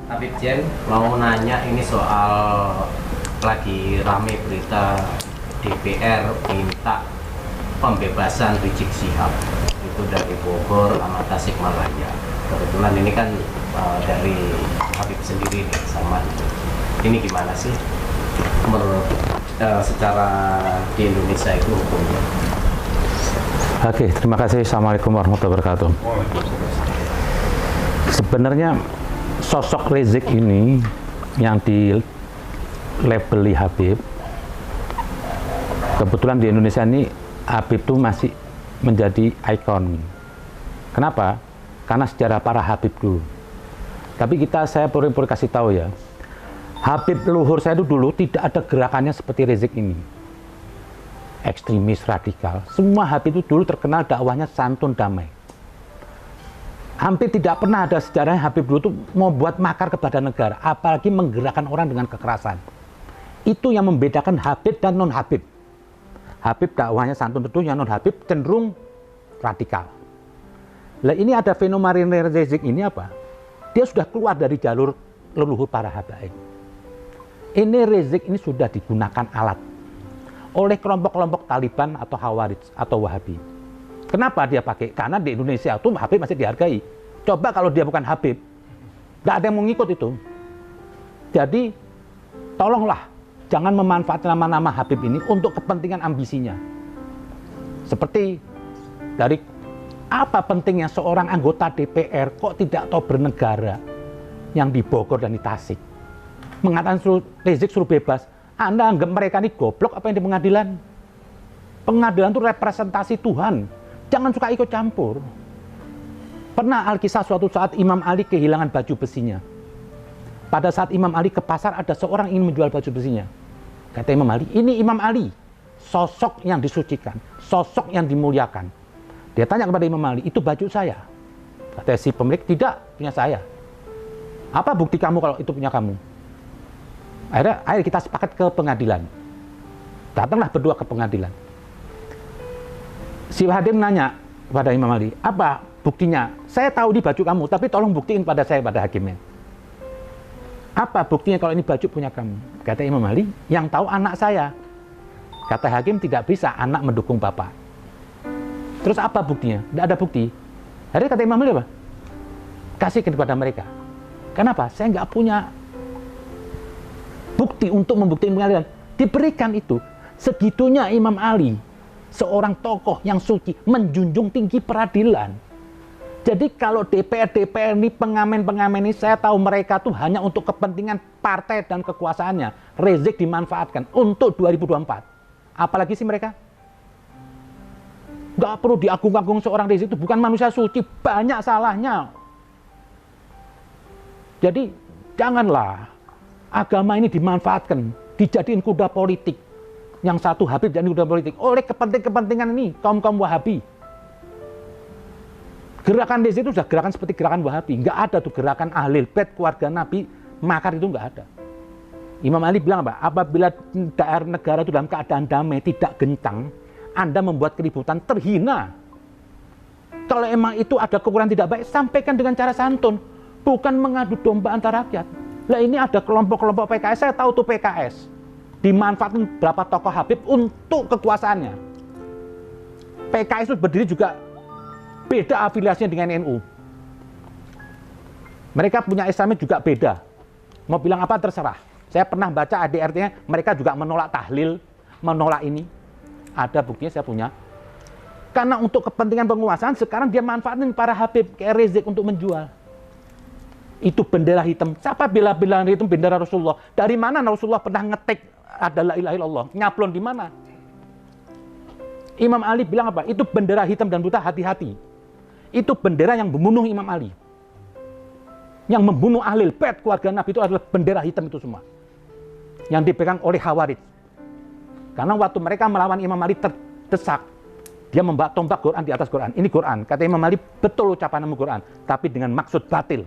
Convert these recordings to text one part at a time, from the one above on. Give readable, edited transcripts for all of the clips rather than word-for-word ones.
Habib Jen mau nanya ini soal lagi rame berita DPR minta pembebasan Rizik Syihab itu dari Bogor sama Tasikmalaya. Kebetulan ini kan dari Habib sendiri nih sama ini gimana sih menurut secara di Indonesia itu hukumnya? Oke, terima kasih. Assalamualaikum warahmatullahi wabarakatuh. Sebenarnya sosok Rizik ini yang dilabeli Habib, kebetulan di Indonesia ini Habib itu masih menjadi ikon. Kenapa? Karena sejarah para Habib dulu. Tapi saya perlu kasih tahu ya, Habib leluhur saya itu dulu tidak ada gerakannya seperti Rizik ini. Ekstremis, radikal. Semua Habib itu dulu terkenal dakwahnya santun damai. Hampir tidak pernah ada sejarahnya Habib dulu tuh mau buat makar kepada negara, apalagi menggerakkan orang dengan kekerasan. Itu yang membedakan Habib dan non-Habib. Habib dakwahnya santun tentu, yang non-Habib cenderung radikal. Nah ini ada fenomena Rizik ini apa? Dia sudah keluar dari jalur leluhur para habaib. Ini Rizik ini sudah digunakan alat oleh kelompok-kelompok Taliban atau Khawarij atau Wahabi. Kenapa dia pakai? Karena di Indonesia itu Habib masih dihargai. Coba kalau dia bukan Habib, nggak ada yang mau ngikut itu. Jadi, tolonglah jangan memanfaatkan nama-nama Habib ini untuk kepentingan ambisinya. Seperti dari apa pentingnya seorang anggota DPR kok tidak tahu bernegara yang di Bogor dan di Tasik. Mengatakan Rizik suruh bebas. Anda anggap mereka ini goblok apa yang di pengadilan? Pengadilan itu representasi Tuhan. Jangan suka ikut campur. Pernah Alkisah suatu saat Imam Ali kehilangan baju besinya. Pada saat Imam Ali ke pasar ada seorang ingin menjual baju besinya. Kata Imam Ali, ini Imam Ali. Sosok yang disucikan. Sosok yang dimuliakan. Dia tanya kepada Imam Ali, itu baju saya. Kata si pemilik, tidak, punya saya. Apa bukti kamu kalau itu punya kamu? Akhirnya kita sepakat ke pengadilan. Datanglah berdua ke pengadilan. Si hakim nanya kepada Imam Ali, apa buktinya? Saya tahu ini baju kamu, tapi tolong buktiin pada saya, pada hakimnya. Apa buktinya kalau ini baju punya kamu? Kata Imam Ali, yang tahu anak saya. Kata hakim, tidak bisa anak mendukung bapak. Terus apa buktinya? Tidak ada bukti. Akhirnya kata Imam Ali apa? Kasihkan kepada mereka. Kenapa? Saya nggak punya bukti untuk membuktikan pengadilan. Diberikan itu. Segitunya Imam Ali, seorang tokoh yang suci, menjunjung tinggi peradilan. Jadi kalau DPR ini, pengamen-pengamen ini, saya tahu mereka tuh hanya untuk kepentingan partai dan kekuasaannya. Rizik dimanfaatkan untuk 2024. Apalagi sih mereka? Nggak perlu diagung-agung seorang Rizik itu bukan manusia suci, banyak salahnya. Jadi janganlah agama ini dimanfaatkan, dijadiin kuda politik. Yang satu Habib jadi kuda politik oleh kepentingan ini kaum-kaum Wahabi. Gerakan di situ sudah gerakan seperti gerakan Wahabi. Nggak ada tuh gerakan Ahlul Bait, keluarga Nabi, makar itu nggak ada. Imam Ali bilang apa? Apabila daerah negara itu dalam keadaan damai, tidak gencang, Anda membuat keributan, terhina. Kalau emang itu ada kekurangan tidak baik, sampaikan dengan cara santun, bukan mengadu domba antar rakyat. Lah ini ada kelompok-kelompok PKS, saya tahu tuh PKS. Dimanfaatkan berapa tokoh Habib untuk kekuasaannya. PKS itu berdiri juga beda afiliasinya dengan NU. Mereka punya Islamnya juga beda. Mau bilang apa terserah. Saya pernah baca ADRT-nya, mereka juga menolak tahlil, menolak ini. Ada buktinya saya punya. Karena untuk kepentingan penguasaan, sekarang dia manfaatin para Habib kayak Rizik untuk menjual. Itu bendera hitam. Siapa bela-bela itu bendera Rasulullah? Dari mana Rasulullah pernah ngetik ada la ilaha illallah? Nyablon di mana? Imam Ali bilang apa? Itu bendera hitam dan putih, hati-hati. Itu bendera yang membunuh Imam Ali. Yang membunuh Ahlul Bait, keluarga Nabi itu adalah bendera hitam itu semua. Yang dipegang oleh Khawarij. Karena waktu mereka melawan Imam Ali terdesak, dia membawa tombak Quran di atas Quran. Ini Quran. Kata Imam Ali, betul ucapanmu Quran, tapi dengan maksud batil.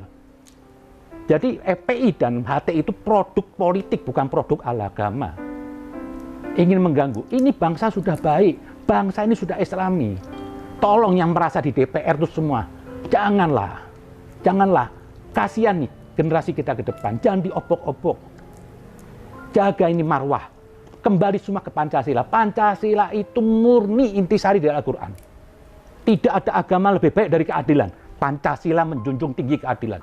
Jadi FPI dan HTI itu produk politik, bukan produk agama. Ingin mengganggu. Ini bangsa sudah baik, bangsa ini sudah Islami. Tolong yang merasa di DPR itu semua, janganlah, kasihan nih. generasi kita ke depan. Jangan diopok-opok. Jaga ini marwah. Kembali semua ke Pancasila. Pancasila itu murni intisari dari Al-Quran. Tidak ada agama lebih baik dari keadilan. Pancasila menjunjung tinggi keadilan.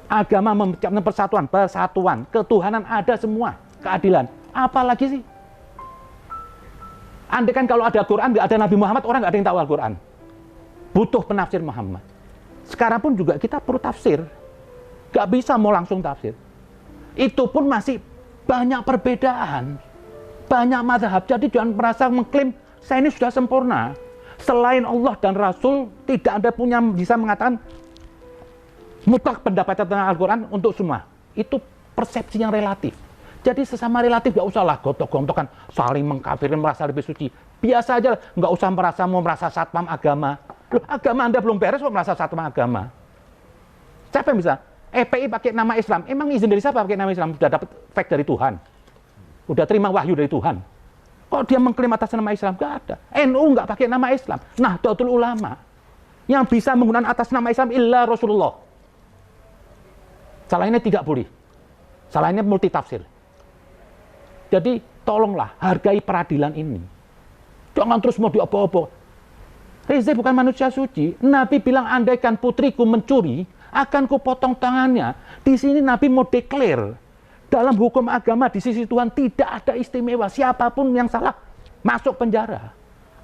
Agama menciptakan persatuan, ketuhanan ada semua, keadilan. Apalagi sih? Andai kan kalau ada Quran, nggak ada Nabi Muhammad, orang nggak ada yang tahu Al-Quran. Butuh penafsir Muhammad. Sekarang pun juga kita perlu tafsir. Nggak bisa mau langsung tafsir. Itu pun masih banyak perbedaan. Banyak mazhab. Jadi jangan merasa mengklaim, saya ini sudah sempurna. Selain Allah dan Rasul, tidak ada punya bisa mengatakan mutlak pendapat tentang Al-Quran untuk semua. Itu persepsi yang relatif. Jadi sesama relatif gak usah lah gontok-gontokan, saling mengkafirin, merasa lebih suci. Biasa aja, nggak usah mau merasa satpam agama. Loh, agama Anda belum beres kok merasa satpam agama. Siapa yang bisa? EPI pakai nama Islam. Emang izin dari siapa pakai nama Islam? Sudah dapat fact dari Tuhan. Udah terima wahyu dari Tuhan. Kok dia mengklaim atas nama Islam? Gak ada. NU nggak pakai nama Islam. Nahdlatul Ulama. Yang bisa menggunakan atas nama Islam illa Rasulullah. Salahnya tidak boleh. Salahnya multitafsir. Jadi tolonglah hargai peradilan ini. Jangan terus mau diopok-opok. Rizik bukan manusia suci. Nabi bilang andaikan putriku mencuri, akan kupotong tangannya. Di sini Nabi mau declare dalam hukum agama di sisi Tuhan tidak ada istimewa. Siapapun yang salah masuk penjara.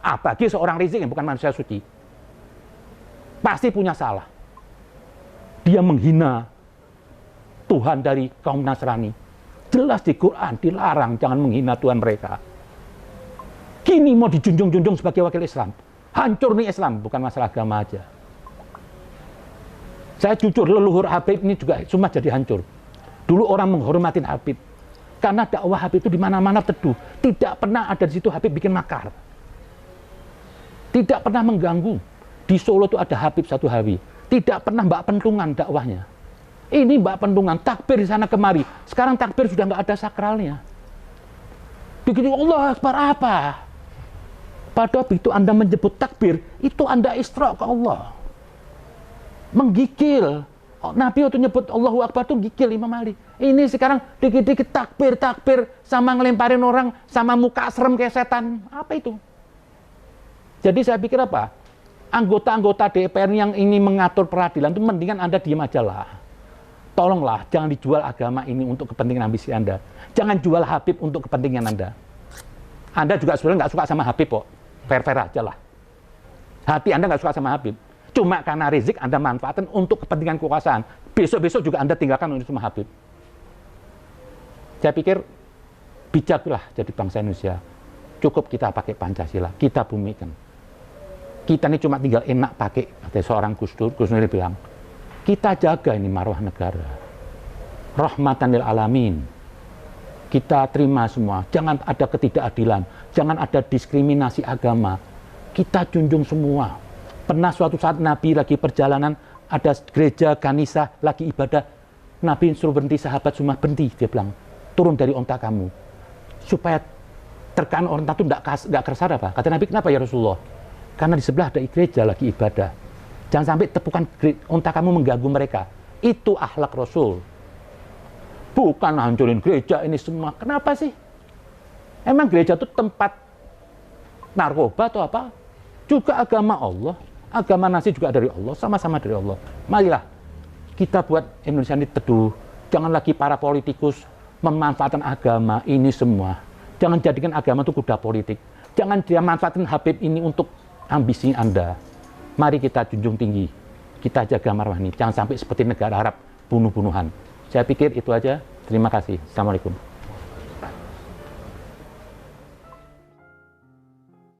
Bagi seorang Rizik yang bukan manusia suci, pasti punya salah. Dia menghina Tuhan dari kaum Nasrani. Jelas di Quran dilarang jangan menghina Tuhan mereka. Kini mau dijunjung-junjung sebagai wakil Islam. Hancur nih Islam, bukan masalah agama aja. Saya jujur, leluhur Habib ini juga semua jadi hancur. Dulu orang menghormatin Habib. Karena dakwah Habib itu di mana-mana teduh. Tidak pernah ada di situ Habib bikin makar. Tidak pernah mengganggu. Di Solo itu ada Habib satu Hawi. Tidak pernah mbak pentungan dakwahnya. Ini mbak pentungan, takbir di sana kemari. Sekarang takbir sudah nggak ada sakralnya. Begitu Allah Akbar apa? Pada waktu itu Anda menyebut takbir, itu Anda isra ke Allah. Menggigil. Nabi waktu nyebut Allahu Akbar itu gigil Imam Ali. Ini sekarang dikit-dikit takbir sama ngelemparin orang sama muka serem kayak setan. Apa itu? Jadi saya pikir apa? Anggota-anggota DPR yang ini mengatur peradilan itu mendingan Anda diam aja lah. Tolonglah, jangan dijual agama ini untuk kepentingan ambisi Anda. Jangan jual Habib untuk kepentingan Anda. Anda juga sebenarnya nggak suka sama Habib kok. Fair-fair aja lah. Hati Anda nggak suka sama Habib. Cuma karena Rizik Anda manfaatkan untuk kepentingan kekuasaan. Besok-besok juga Anda tinggalkan untuk sama Habib. Saya pikir bijaklah jadi bangsa Indonesia. Cukup kita pakai Pancasila, kita bumikan. Kita ini cuma tinggal enak pakai. Ada seorang Gus Dur bilang, kita jaga ini marwah negara. Rahmatan lil alamin. Kita terima semua. Jangan ada ketidakadilan. Jangan ada diskriminasi agama. Kita junjung semua. Pernah suatu saat Nabi lagi perjalanan, ada gereja kanisa lagi ibadah. Nabi suruh berhenti, sahabat semua berhenti. Dia bilang, turun dari onta kamu. Supaya terkaan onta itu nggak kersar apa? Kata Nabi, kenapa ya Rasulullah? Karena di sebelah ada gereja lagi ibadah. Jangan sampai tepukan onta kamu mengganggu mereka. Itu akhlak Rasul. Bukan hancurin gereja ini semua. Kenapa sih? Emang gereja itu tempat narkoba atau apa? Juga agama Allah. Agama nasi juga dari Allah. Sama-sama dari Allah. Marilah kita buat Indonesia ini teduh. Jangan lagi para politikus memanfaatkan agama ini semua. Jangan jadikan agama itu kuda politik. Jangan dia manfaatkan Habib ini untuk ambisi Anda. Mari kita junjung tinggi, kita jaga marwah ini. Jangan sampai seperti negara Arab, bunuh-bunuhan. Saya pikir itu aja. Terima kasih. Assalamualaikum.